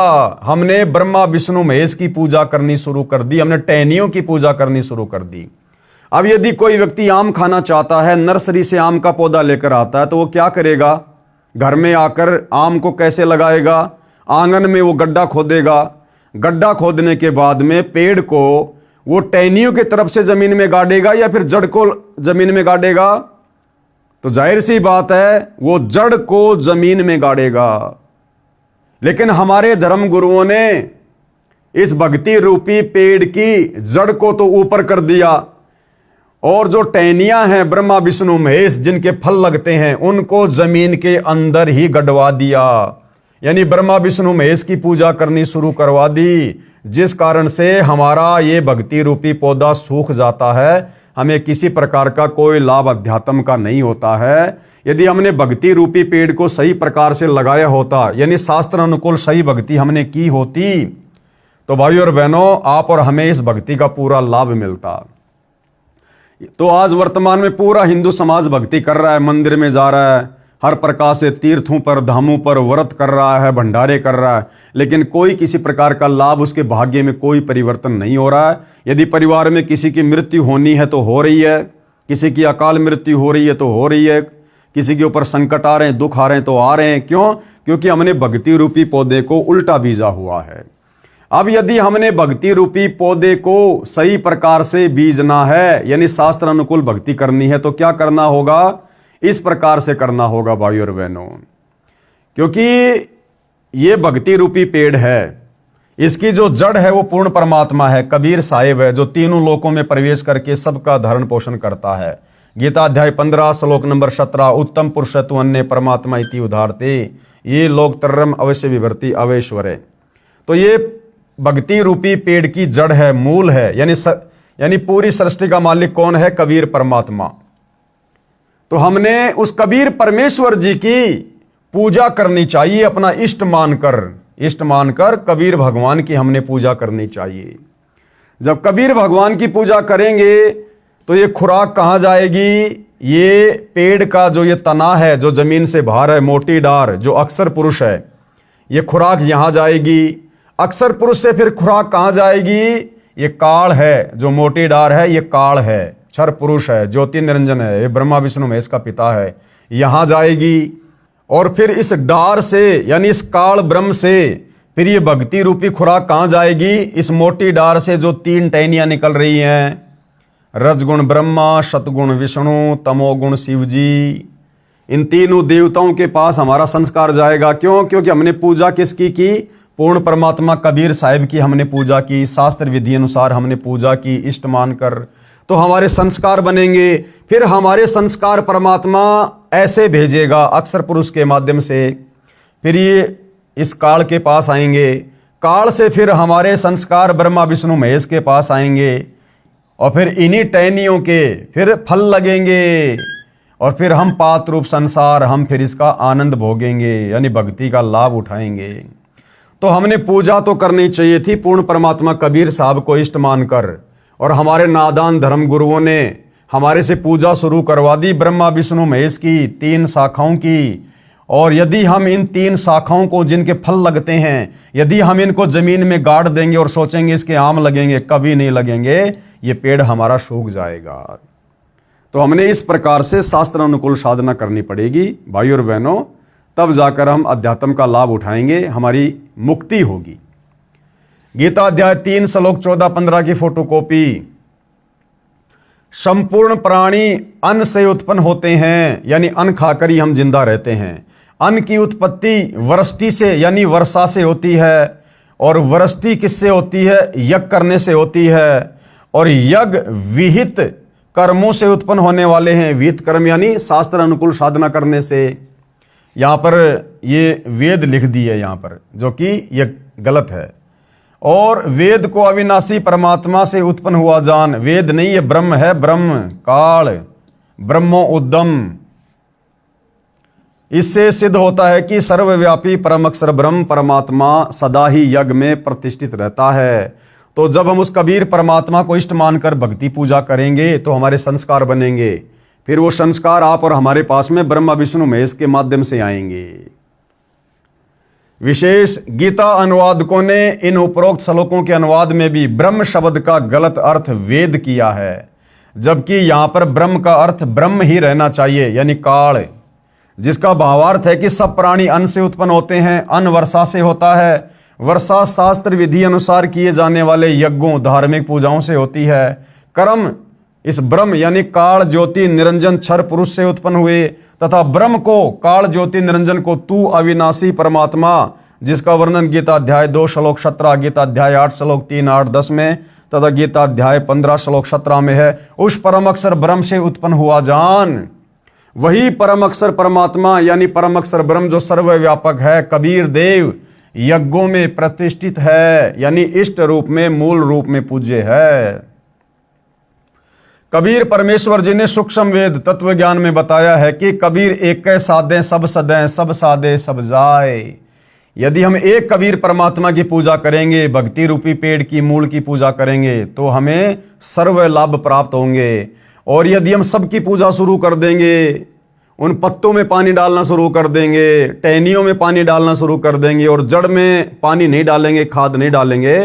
हमने ब्रह्मा विष्णु महेश की पूजा करनी शुरू कर दी, हमने टहनियों की पूजा करनी शुरू कर दी। अब यदि कोई व्यक्ति आम खाना चाहता है, नर्सरी से आम का पौधा लेकर आता है, तो वो क्या करेगा, घर में आकर आम को कैसे लगाएगा, आंगन में वो गड्ढा खोदेगा। गड्ढा खोदने के बाद में पेड़ को वो टहनियों की तरफ से जमीन में गाड़ेगा या फिर जड़ को जमीन में गाड़ेगा। तो जाहिर सी बात है वो जड़ को जमीन में गाड़ेगा। लेकिन हमारे धर्म गुरुओं ने इस भक्ति रूपी पेड़ की जड़ को तो ऊपर कर दिया, और जो टहनियां हैं ब्रह्मा विष्णु महेश जिनके फल लगते हैं, उनको जमीन के अंदर ही गड़वा दिया। यानी ब्रह्मा विष्णु महेश की पूजा करनी शुरू करवा दी, जिस कारण से हमारा ये भक्ति रूपी पौधा सूख जाता है। हमें किसी प्रकार का कोई लाभ अध्यात्म का नहीं होता है। यदि हमने भक्ति रूपी पेड़ को सही प्रकार से लगाया होता, यानी शास्त्र अनुकूल सही भक्ति हमने की होती, तो भाइयों और बहनों आप और हमें इस भक्ति का पूरा लाभ मिलता। तो आज वर्तमान में पूरा हिंदू समाज भक्ति कर रहा है, मंदिर में जा रहा है, हर प्रकार से तीर्थों पर धामों पर व्रत कर रहा है, भंडारे कर रहा है, लेकिन कोई किसी प्रकार का लाभ उसके भाग्य में कोई परिवर्तन नहीं हो रहा है। यदि परिवार में किसी की मृत्यु होनी है तो हो रही है, किसी की अकाल मृत्यु हो रही है तो हो रही है, किसी के ऊपर संकट आ रहे हैं, दुख आ रहे हैं तो आ रहे हैं। क्यों? क्योंकि हमने भक्ति रूपी पौधे को उल्टा बीजा हुआ है। अब यदि हमने भक्ति रूपी पौधे को सही प्रकार से बीजना है, यानी शास्त्र अनुकूल भक्ति करनी है, तो क्या करना होगा, इस प्रकार से करना होगा भाइयों और बहनों। क्योंकि ये भक्ति रूपी पेड़ है, इसकी जो जड़ है वो पूर्ण परमात्मा है, कबीर साहिब है, जो तीनों लोकों में प्रवेश करके सबका धारण पोषण करता है। गीता अध्याय 15 श्लोक नंबर 17, उत्तम पुरुष तु अन्य परमात्मा इति उदारते ये लोक तरम अवश्य विभर्ति अवेश्वरे। तो ये भक्ति रूपी पेड़ की जड़ है, मूल है, यानी पूरी सृष्टि का मालिक कौन है, कबीर परमात्मा। तो हमने उस कबीर परमेश्वर जी की पूजा करनी चाहिए, अपना इष्ट मानकर कबीर भगवान की हमने पूजा करनी चाहिए। जब कबीर भगवान की पूजा करेंगे तो ये खुराक कहाँ जाएगी, ये पेड़ का जो ये तना है, जो जमीन से बाहर है, मोटी डार, जो अक्षर पुरुष है, ये खुराक यहाँ जाएगी। अक्षर पुरुष से फिर खुराक कहाँ जाएगी, ये काल है, जो मोटी डार है, ये काल है, क्षर पुरुष है, ज्योति निरंजन है, ये ब्रह्मा विष्णु महेश का पिता है, यहाँ जाएगी। और फिर इस डार से, यानी इस काल ब्रह्म से फिर ये भक्ति रूपी खुराक कहाँ जाएगी, इस मोटी डार से जो 3 टहनियाँ निकल रही हैं, रजगुण ब्रह्मा, सतगुण विष्णु, तमोगुण शिव जी, इन तीनों देवताओं के पास हमारा संस्कार जाएगा। क्यों? क्योंकि हमने पूजा किसकी की, पूर्ण परमात्मा कबीर साहिब की हमने पूजा की, शास्त्र विधि अनुसार हमने पूजा की, इष्ट मानकर। तो हमारे संस्कार बनेंगे, फिर हमारे संस्कार परमात्मा ऐसे भेजेगा अक्षर पुरुष के माध्यम से, फिर ये इस काल के पास आएंगे, काल से फिर हमारे संस्कार ब्रह्मा विष्णु महेश के पास आएंगे, और फिर इन्हीं टहनियों के फिर फल लगेंगे, और फिर हम पात रूप संसार, हम फिर इसका आनंद भोगेंगे, यानी भक्ति का लाभ उठाएंगे। तो हमने पूजा तो करनी चाहिए थी पूर्ण परमात्मा कबीर साहब को इष्ट मानकर, और हमारे नादान धर्म गुरुओं ने हमारे से पूजा शुरू करवा दी ब्रह्मा विष्णु महेश की 3 शाखाओं की। और यदि हम इन 3 शाखाओं को, जिनके फल लगते हैं, यदि हम इनको जमीन में गाड़ देंगे और सोचेंगे इसके आम लगेंगे, कभी नहीं लगेंगे, ये पेड़ हमारा सूख जाएगा। तो हमने इस प्रकार से शास्त्र अनुकूल साधना करनी पड़ेगी भाइयों और बहनों, तब जाकर हम अध्यात्म का लाभ उठाएंगे, हमारी मुक्ति होगी। गीता अध्याय 3 श्लोक 14-15 की फोटोकॉपी। संपूर्ण प्राणी अन्न से उत्पन्न होते हैं, यानी अन्न खाकर ही हम जिंदा रहते हैं। अन्न की उत्पत्ति वृष्टि से, यानी वर्षा से होती है, और वृष्टि किससे होती है, यज्ञ करने से होती है, और यज्ञ विहित कर्मों से उत्पन्न होने वाले हैं। विहित कर्म यानी शास्त्र अनुकूल साधना करने से। यहाँ पर ये वेद लिख दिए यहाँ पर, जो कि ये गलत है। और वेद को अविनाशी परमात्मा से उत्पन्न हुआ जान, वेद नहीं ये ब्रह्म है, ब्रह्म काल, ब्रह्मो उद्दम। इससे सिद्ध होता है कि सर्वव्यापी परम अक्षर ब्रह्म परमात्मा सदा ही यज्ञ में प्रतिष्ठित रहता है। तो जब हम उस कबीर परमात्मा को इष्ट मानकर भक्ति पूजा करेंगे तो हमारे संस्कार बनेंगे, फिर वो संस्कार आप और हमारे पास में ब्रह्मा विष्णु महेश के माध्यम से आएंगे। विशेष गीता अनुवादकों ने इन उपरोक्त श्लोकों के अनुवाद में भी ब्रह्म शब्द का गलत अर्थ वेद किया है, जबकि यहां पर ब्रह्म का अर्थ ब्रह्म ही रहना चाहिए, यानी काल, जिसका भावार्थ है कि सब प्राणी अन्न से उत्पन्न होते हैं, अन्न वर्षा से होता है, वर्षा शास्त्र विधि अनुसार किए जाने वाले यज्ञों धार्मिक पूजाओं से होती है, कर्म इस ब्रह्म यानी काल ज्योति निरंजन क्षर पुरुष से उत्पन्न हुए, तथा ब्रह्म को काल ज्योति निरंजन को तू अविनाशी परमात्मा, जिसका वर्णन गीता अध्याय 2 श्लोक 17, गीता अध्याय 8 श्लोक 3, 8, 10 में तथा गीता अध्याय 15 श्लोक 17 में है, उस परम अक्षर ब्रह्म से उत्पन्न हुआ जान। वही परम अक्षर परमात्मा यानी परम अक्षर ब्रह्म जो सर्वव्यापक है, कबीर देव यज्ञों में प्रतिष्ठित है, यानी इष्ट रूप में मूल रूप में पूज्य है। कबीर परमेश्वर जी ने सूक्ष्म वेद तत्व ज्ञान में बताया है कि कबीर एक साधे सब सदें, सब साधे सब जाए। यदि हम एक कबीर परमात्मा की पूजा करेंगे, भक्ति रूपी पेड़ की मूल की पूजा करेंगे, तो हमें सर्व लाभ प्राप्त होंगे। और यदि हम सबकी पूजा शुरू कर देंगे, उन पत्तों में पानी डालना शुरू कर देंगे, टहनियों में पानी डालना शुरू कर देंगे और जड़ में पानी नहीं डालेंगे, खाद नहीं डालेंगे,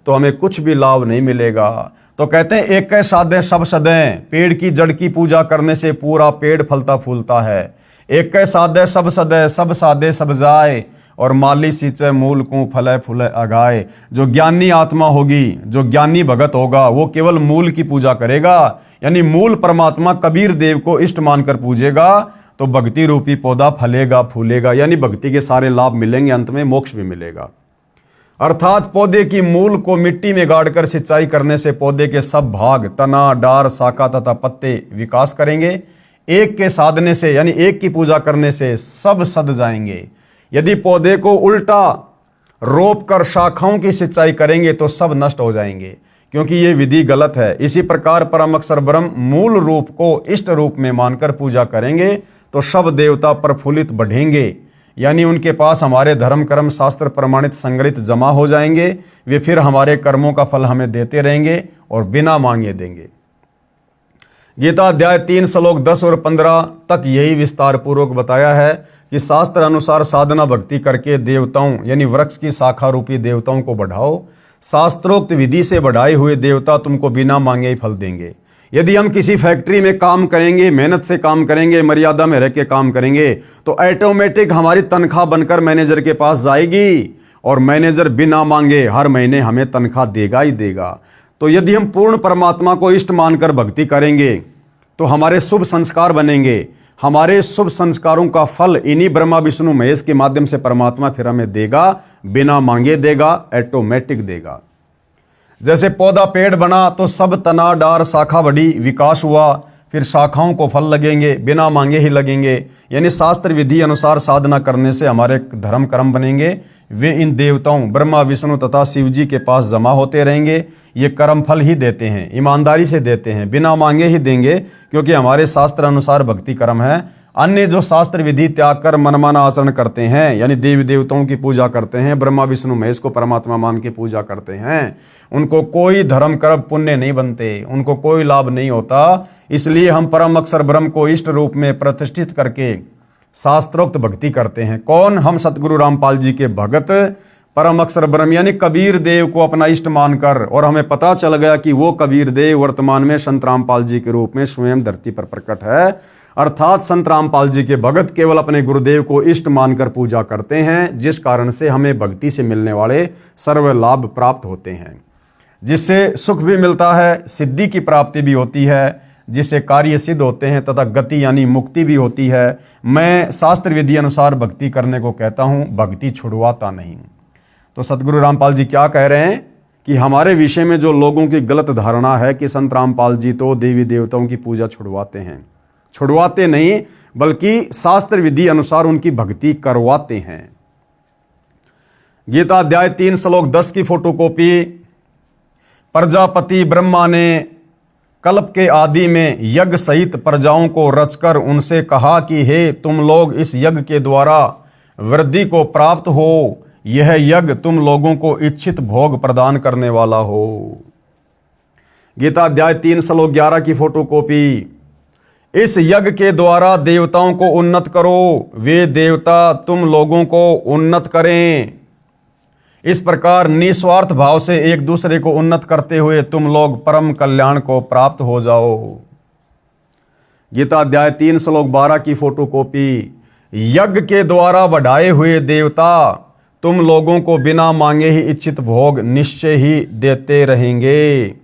तो हमें कुछ भी लाभ नहीं मिलेगा। तो कहते हैं एक साधे सब सदें, पेड़ की जड़ की पूजा करने से पूरा पेड़ फलता फूलता है। एक साधे सब सदें, सब साधे सब जाए, और माली सींचे मूल को फले फूले अगाए। जो ज्ञानी आत्मा होगी, जो ज्ञानी भगत होगा, वो केवल मूल की पूजा करेगा, यानी मूल परमात्मा कबीर देव को इष्ट मानकर पूजेगा, तो भक्ति रूपी पौधा फलेगा फूलेगा, यानी भक्ति के सारे लाभ मिलेंगे, अंत में मोक्ष भी मिलेगा। अर्थात पौधे की मूल को मिट्टी में गाड़कर सिंचाई करने से पौधे के सब भाग, तना, डार, शाखा तथा पत्ते विकास करेंगे। एक के साधने से यानी एक की पूजा करने से सब सद जाएंगे। यदि पौधे को उल्टा रोप कर शाखाओं की सिंचाई करेंगे तो सब नष्ट हो जाएंगे, क्योंकि ये विधि गलत है। इसी प्रकार परम अक्षर ब्रह्म मूल रूप को इष्ट रूप में मानकर पूजा करेंगे तो सब देवता प्रफुल्लित बढ़ेंगे, यानी उनके पास हमारे धर्म कर्म शास्त्र प्रमाणित संग्रहित जमा हो जाएंगे। वे फिर हमारे कर्मों का फल हमें देते रहेंगे और बिना मांगे देंगे। गीता अध्याय 3 श्लोक 10 और 15 तक यही विस्तार पूर्वक बताया है कि शास्त्र अनुसार साधना भक्ति करके देवताओं यानी वृक्ष की शाखा रूपी देवताओं को बढ़ाओ। शास्त्रोक्त विधि से बढ़ाए हुए देवता तुमको बिना मांगे ही फल देंगे। यदि हम किसी फैक्ट्री में काम करेंगे, मेहनत से काम करेंगे, मर्यादा में रह के काम करेंगे, तो ऑटोमेटिक हमारी तनख्वाह बनकर मैनेजर के पास जाएगी और मैनेजर बिना मांगे हर महीने हमें तनख्वाह देगा ही देगा। तो यदि हम पूर्ण परमात्मा को इष्ट मानकर भक्ति करेंगे तो हमारे शुभ संस्कार बनेंगे। हमारे शुभ संस्कारों का फल इन्हीं ब्रह्मा विष्णु महेश के माध्यम से परमात्मा फिर हमें देगा, बिना मांगे देगा, ऑटोमेटिक देगा। जैसे पौधा पेड़ बना तो सब तना डार शाखा बढ़ी, विकास हुआ, फिर शाखाओं को फल लगेंगे, बिना मांगे ही लगेंगे। यानी शास्त्र विधि अनुसार साधना करने से हमारे धर्म कर्म बनेंगे। वे इन देवताओं ब्रह्मा विष्णु तथा शिव जी के पास जमा होते रहेंगे। ये कर्म फल ही देते हैं, ईमानदारी से देते हैं, बिना मांगे ही देंगे, क्योंकि हमारे शास्त्र अनुसार भक्ति कर्म है। अन्य जो शास्त्र विधि त्याग कर मनमाना आचरण करते हैं, यानी देवी देवताओं की पूजा करते हैं, ब्रह्मा विष्णु महेश को परमात्मा मान के पूजा करते हैं, उनको कोई धर्म कर्म पुण्य नहीं बनते, उनको कोई लाभ नहीं होता। इसलिए हम परम अक्षर ब्रह्म को इष्ट रूप में प्रतिष्ठित करके शास्त्रोक्त भक्ति करते हैं। कौन? हम सतगुरु रामपाल जी के भगत परम अक्षर ब्रह्म यानी कबीर देव को अपना इष्ट मानकर, और हमें पता चल गया कि वो कबीर देव वर्तमान में संत रामपाल जी के रूप में स्वयं धरती पर प्रकट है। अर्थात संत रामपाल जी के भगत केवल अपने गुरुदेव को इष्ट मानकर पूजा करते हैं, जिस कारण से हमें भक्ति से मिलने वाले सर्व लाभ प्राप्त होते हैं, जिससे सुख भी मिलता है, सिद्धि की प्राप्ति भी होती है, जिससे कार्य सिद्ध होते हैं तथा गति यानी मुक्ति भी होती है। मैं शास्त्र विधि अनुसार भक्ति करने को कहता हूँ, भक्ति छुड़वाता नहीं। तो सतगुरु रामपाल जी क्या कह रहे हैं कि हमारे विषय में जो लोगों की गलत धारणा है कि संत रामपाल जी तो देवी देवताओं की पूजा छुड़वाते हैं, छुड़वाते नहीं बल्कि शास्त्र विधि अनुसार उनकी भक्ति करवाते हैं। गीता अध्याय 3 श्लोक 10 की फोटोकॉपी प्रजापति ब्रह्मा ने कल्प के आदि में यज्ञ सहित प्रजाओं को रचकर उनसे कहा कि हे तुम लोग इस यज्ञ के द्वारा वृद्धि को प्राप्त हो, यह यज्ञ तुम लोगों को इच्छित भोग प्रदान करने वाला हो। गीता अध्याय 3 श्लोक 11 की फोटोकॉपी। इस यज्ञ के द्वारा देवताओं को उन्नत करो, वे देवता तुम लोगों को उन्नत करें। इस प्रकार निस्वार्थ भाव से एक दूसरे को उन्नत करते हुए तुम लोग परम कल्याण को प्राप्त हो जाओ। गीता अध्याय 3 श्लोक 12 की फोटोकॉपी। यज्ञ के द्वारा बढ़ाए हुए देवता तुम लोगों को बिना मांगे ही इच्छित भोग निश्चय ही देते रहेंगे।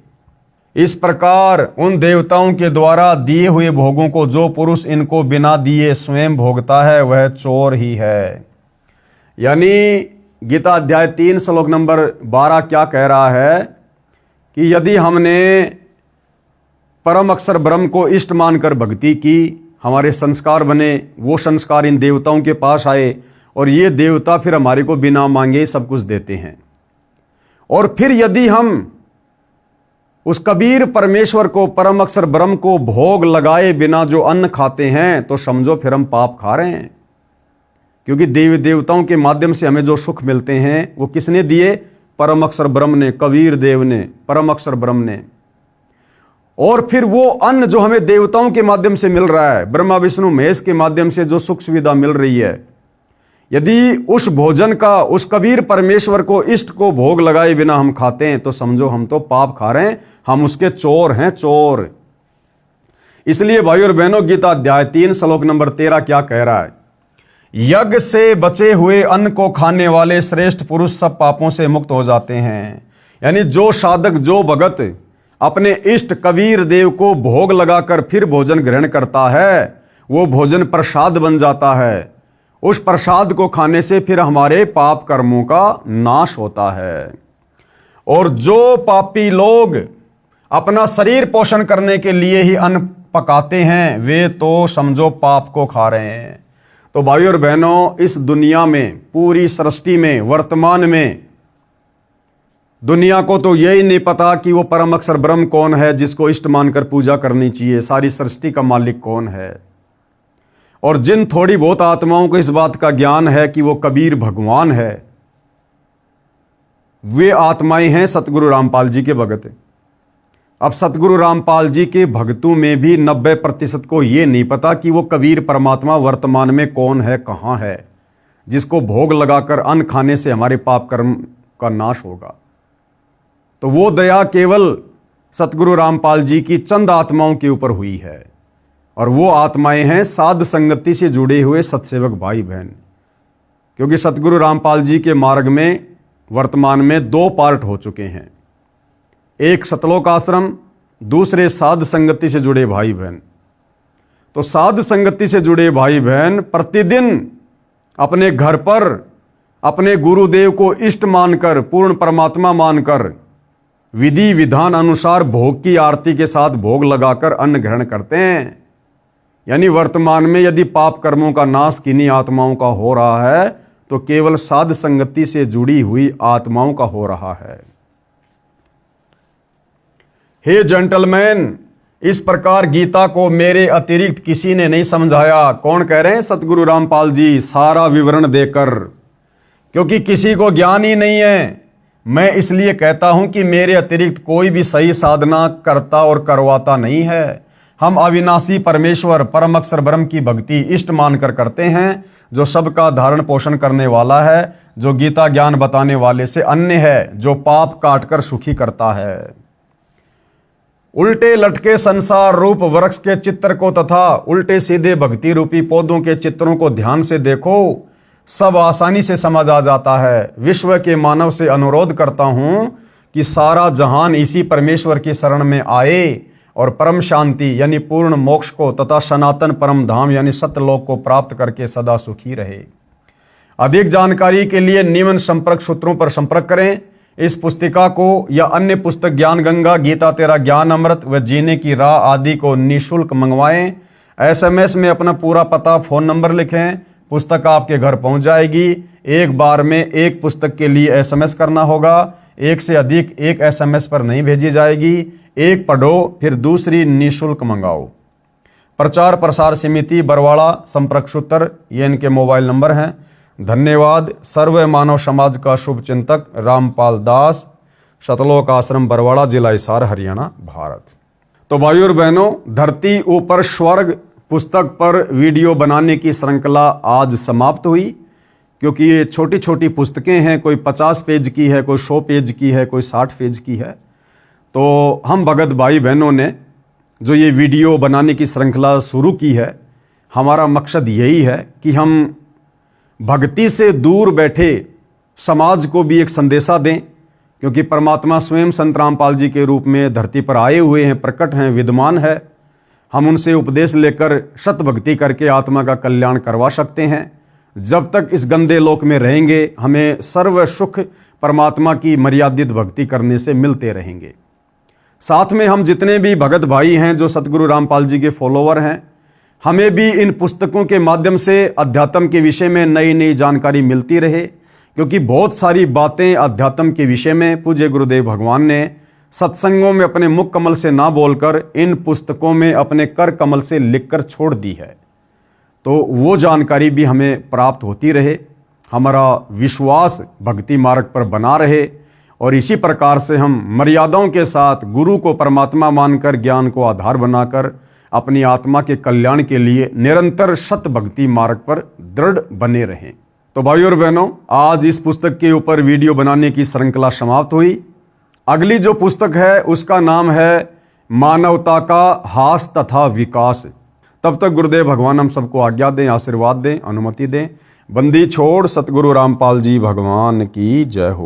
इस प्रकार उन देवताओं के द्वारा दिए हुए भोगों को जो पुरुष इनको बिना दिए स्वयं भोगता है वह चोर ही है। यानी गीता अध्याय 3 श्लोक नंबर 12 क्या कह रहा है कि यदि हमने परम अक्षर ब्रह्म को इष्ट मानकर भक्ति की, हमारे संस्कार बने, वो संस्कार इन देवताओं के पास आए और ये देवता फिर हमारे को बिना मांगे सब कुछ देते हैं। और फिर यदि हम उस कबीर परमेश्वर को, परम अक्षर ब्रह्म को भोग लगाए बिना जो अन्न खाते हैं तो समझो फिर हम पाप खा रहे हैं। क्योंकि देवी देवताओं के माध्यम से हमें जो सुख मिलते हैं वो किसने दिए? परम अक्षर ब्रह्म ने, कबीर देव ने, परम अक्षर ब्रह्म ने। और फिर वो अन्न जो हमें देवताओं के माध्यम से मिल रहा है, ब्रह्मा विष्णु महेश के माध्यम से जो सुख सुविधा मिल रही है, यदि उस भोजन का उस कबीर परमेश्वर को, इष्ट को भोग लगाए बिना हम खाते हैं तो समझो हम तो पाप खा रहे हैं, हम उसके चोर हैं, चोर। इसलिए भाई और बहनों, गीता अध्याय 3 श्लोक नंबर 13 क्या कह रहा है? यज्ञ से बचे हुए अन्न को खाने वाले श्रेष्ठ पुरुष सब पापों से मुक्त हो जाते हैं। यानी जो साधक, जो भगत अपने इष्ट कबीर देव को भोग लगाकर फिर भोजन ग्रहण करता है, वो भोजन प्रसाद बन जाता है। उस प्रसाद को खाने से फिर हमारे पाप कर्मों का नाश होता है। और जो पापी लोग अपना शरीर पोषण करने के लिए ही अन्न पकाते हैं, वे तो समझो पाप को खा रहे हैं। तो भाई और बहनों, इस दुनिया में, पूरी सृष्टि में, वर्तमान में दुनिया को तो यही नहीं पता कि वो परम अक्षर ब्रह्म कौन है जिसको इष्ट मानकर पूजा करनी चाहिए, सारी सृष्टि का मालिक कौन है। और जिन थोड़ी बहुत आत्माओं को इस बात का ज्ञान है कि वो कबीर भगवान है, वे आत्माएं हैं सतगुरु रामपाल जी के भगत। अब सतगुरु रामपाल जी के भक्तों में भी 90% को ये नहीं पता कि वो कबीर परमात्मा वर्तमान में कौन है, कहाँ है, जिसको भोग लगाकर अन्न खाने से हमारे पाप कर्म का नाश होगा। तो वो दया केवल सतगुरु रामपाल जी की चंद आत्माओं के ऊपर हुई है। और वो आत्माएं हैं साध संगति से जुड़े हुए सत्सेवक भाई बहन। क्योंकि सतगुरु रामपाल जी के मार्ग में वर्तमान में 2 पार्ट हो चुके हैं, एक सतलोक आश्रम, दूसरे साध संगति से जुड़े भाई बहन। तो साध संगति से जुड़े भाई बहन प्रतिदिन अपने घर पर अपने गुरुदेव को इष्ट मानकर, पूर्ण परमात्मा मानकर, विधि विधान अनुसार भोग की आरती के साथ भोग लगाकर अन्न ग्रहण करते हैं। यानी वर्तमान में यदि पाप कर्मों का नाश किन्हीं आत्माओं का हो रहा है तो केवल साध संगति से जुड़ी हुई आत्माओं का हो रहा है। हे जेंटलमैन, इस प्रकार गीता को मेरे अतिरिक्त किसी ने नहीं समझाया। कौन कह रहे हैं? सतगुरु रामपाल जी, सारा विवरण देकर। क्योंकि किसी को ज्ञान ही नहीं है। मैं इसलिए कहता हूं कि मेरे अतिरिक्त कोई भी सही साधना करता और करवाता नहीं है। हम अविनाशी परमेश्वर परम अक्षर ब्रह्म की भक्ति इष्ट मानकर करते हैं, जो सबका धारण पोषण करने वाला है, जो गीता ज्ञान बताने वाले से अन्य है, जो पाप काटकर सुखी करता है। उल्टे लटके संसार रूप वृक्ष के चित्र को तथा उल्टे सीधे भक्ति रूपी पौधों के चित्रों को ध्यान से देखो, सब आसानी से समझ आ जाता है। विश्व के मानव से अनुरोध करता हूं कि सारा जहान इसी परमेश्वर की शरण में आए और परम शांति यानी पूर्ण मोक्ष को तथा सनातन परम धाम यानी सत्यलोक को प्राप्त करके सदा सुखी रहे। अधिक जानकारी के लिए निम्न संपर्क सूत्रों पर संपर्क करें। इस पुस्तिका को या अन्य पुस्तक ज्ञान गंगा, गीता तेरा ज्ञान अमृत व जीने की राह आदि को निःशुल्क मंगवाएं। SMS में अपना पूरा पता, फ़ोन नंबर लिखें, पुस्तक आपके घर पहुंच जाएगी। एक बार में एक पुस्तक के लिए SMS करना होगा, एक से अधिक एक SMS पर नहीं भेजी जाएगी। एक पढ़ो फिर दूसरी निःशुल्क मंगाओ। प्रचार प्रसार समिति बरवाड़ा, संपर्क सूत्र ये इनके मोबाइल नंबर हैं। धन्यवाद। सर्व मानव समाज का शुभ चिंतक रामपाल दास, शतलोक आश्रम बरवाड़ा, जिला हिसार, हरियाणा, भारत। तो भाइयों और बहनों, धरती ऊपर स्वर्ग पुस्तक पर वीडियो बनाने की श्रृंखला आज समाप्त हुई, क्योंकि ये छोटी छोटी पुस्तकें हैं, कोई 50 पेज की है, कोई 100 पेज की है, कोई 60 पेज की है। तो हम भगत भाई बहनों ने जो ये वीडियो बनाने की श्रृंखला शुरू की है, हमारा मकसद यही है कि हम भक्ति से दूर बैठे समाज को भी एक संदेशा दें, क्योंकि परमात्मा स्वयं संत रामपाल जी के रूप में धरती पर आए हुए हैं, प्रकट हैं, विद्यमान है। हम उनसे उपदेश लेकर शत भक्ति करके आत्मा का कल्याण करवा सकते हैं। जब तक इस गंदे लोक में रहेंगे, हमें सर्व सुख परमात्मा की मर्यादित भक्ति करने से मिलते रहेंगे। साथ में हम जितने भी भगत भाई हैं जो सतगुरु रामपाल जी के फॉलोवर हैं, हमें भी इन पुस्तकों के माध्यम से अध्यात्म के विषय में नई नई जानकारी मिलती रहे, क्योंकि बहुत सारी बातें अध्यात्म के विषय में पूज्य गुरुदेव भगवान ने सत्संगों में अपने मुख कमल से ना बोलकर इन पुस्तकों में अपने कर कमल से लिखकर छोड़ दी है। तो वो जानकारी भी हमें प्राप्त होती रहे, हमारा विश्वास भक्ति मार्ग पर बना रहे, और इसी प्रकार से हम मर्यादाओं के साथ गुरु को परमात्मा मानकर, ज्ञान को आधार बनाकर अपनी आत्मा के कल्याण के लिए निरंतर सत भक्ति मार्ग पर दृढ़ बने रहें। तो भाइयों और बहनों, आज इस पुस्तक के ऊपर वीडियो बनाने की श्रृंखला समाप्त हुई। अगली जो पुस्तक है उसका नाम है मानवता का हास तथा विकास। तब तक गुरुदेव भगवान हम सबको आज्ञा दें, आशीर्वाद दें, अनुमति दें। बंदी छोड़ सतगुरु रामपाल जी भगवान की जय हो।